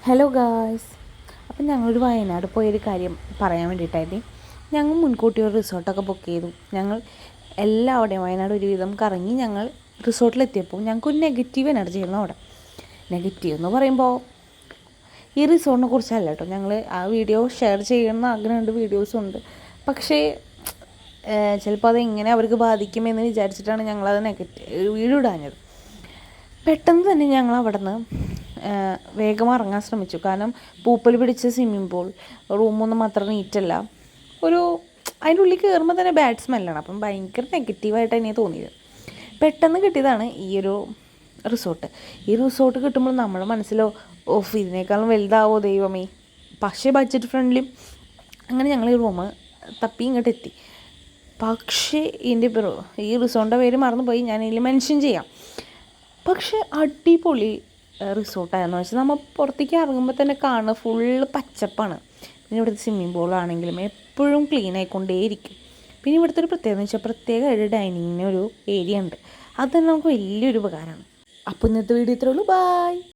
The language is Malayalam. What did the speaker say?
Hello guys. അപ്പം ഞങ്ങളൊരു വയനാട് പോയൊരു കാര്യം പറയാൻ വേണ്ടിയിട്ടായിരുന്നു. ഞങ്ങൾ മുൻകൂട്ടി ഒരു റിസോർട്ടൊക്കെ ബുക്ക് ചെയ്തു. ഞങ്ങൾ എല്ലാവിടെയും വയനാട് ഒരുവിധം കറങ്ങി ഞങ്ങൾ റിസോർട്ടിലെത്തിയപ്പോൾ ഞങ്ങൾക്കൊരു നെഗറ്റീവ് എനർജി ആയിരുന്നു അവിടെ. നെഗറ്റീവ് എന്ന് പറയുമ്പോൾ ഈ റിസോർട്ടിനെ കുറിച്ചല്ല കേട്ടോ. ഞങ്ങൾ ആ വീഡിയോ ഷെയർ ചെയ്യണമെന്ന് ആഗ്രഹമുണ്ട്, വീഡിയോസുണ്ട്. പക്ഷേ ചിലപ്പോൾ അത് എങ്ങനെ അവർക്ക് ബാധിക്കുമെന്ന് വിചാരിച്ചിട്ടാണ് ഞങ്ങളത് വീഡിയോ ഇടാഞ്ഞത്. പെട്ടെന്ന് തന്നെ ഞങ്ങൾ അവിടെ നിന്ന് വേഗം ഇറങ്ങാൻ ശ്രമിച്ചു. കാരണം പൂപ്പൽ പിടിച്ച സ്വിമ്മിംഗ് പൂൾ, റൂമൊന്നും അത്ര നീറ്റല്ല. അതിൻ്റെ ഉള്ളിൽ കയറുമ്പോൾ തന്നെ ബാഡ് സ്മെല്ലാണ്. അപ്പം ഭയങ്കര നെഗറ്റീവായിട്ട് തന്നെ തോന്നിയത്. പെട്ടെന്ന് കിട്ടിയതാണ് ഈ ഒരു റിസോർട്ട്. ഈ റിസോർട്ട് കിട്ടുമ്പോൾ നമ്മുടെ മനസ്സിലോ ഇതിനേക്കാളും വലുതാവോ ദൈവമേ. പക്ഷേ ബഡ്ജറ്റ് ഫ്രണ്ട്ലിയും. അങ്ങനെ ഞങ്ങൾ ഈ റൂം തപ്പി ഇങ്ങോട്ട് എത്തി. പക്ഷേ ഈ റിസോർട്ടിൻ്റെ പേര് മറന്നുപോയി, ഞാൻ ഇതിൽ മെൻഷൻ ചെയ്യാം. പക്ഷേ അടിപൊളി റിസോർട്ടായിരുന്നു. വെച്ചാൽ നമ്മൾ പുറത്തേക്ക് ഇറങ്ങുമ്പോൾ തന്നെ കാണുക ഫുള്ള് പച്ചപ്പാണ്. പിന്നെ ഇവിടുത്തെ സ്വിമ്മിംഗ് പൂളാണെങ്കിലും എപ്പോഴും ക്ലീൻ ആയിക്കൊണ്ടേയിരിക്കും. പിന്നെ ഇവിടുത്തെ ഒരു പ്രത്യേകത എന്ന് വെച്ചാൽ പ്രത്യേകമായിട്ട് ഡൈനിങ്ങിന് ഒരു ഏരിയ ഉണ്ട്. അത് തന്നെ നമുക്ക് വലിയൊരു ഉപകാരമാണ്. അപ്പോൾ ഇന്നത്തെ വീഡിയോ ഇത്രയേ ഉള്ളൂ. ബൈ.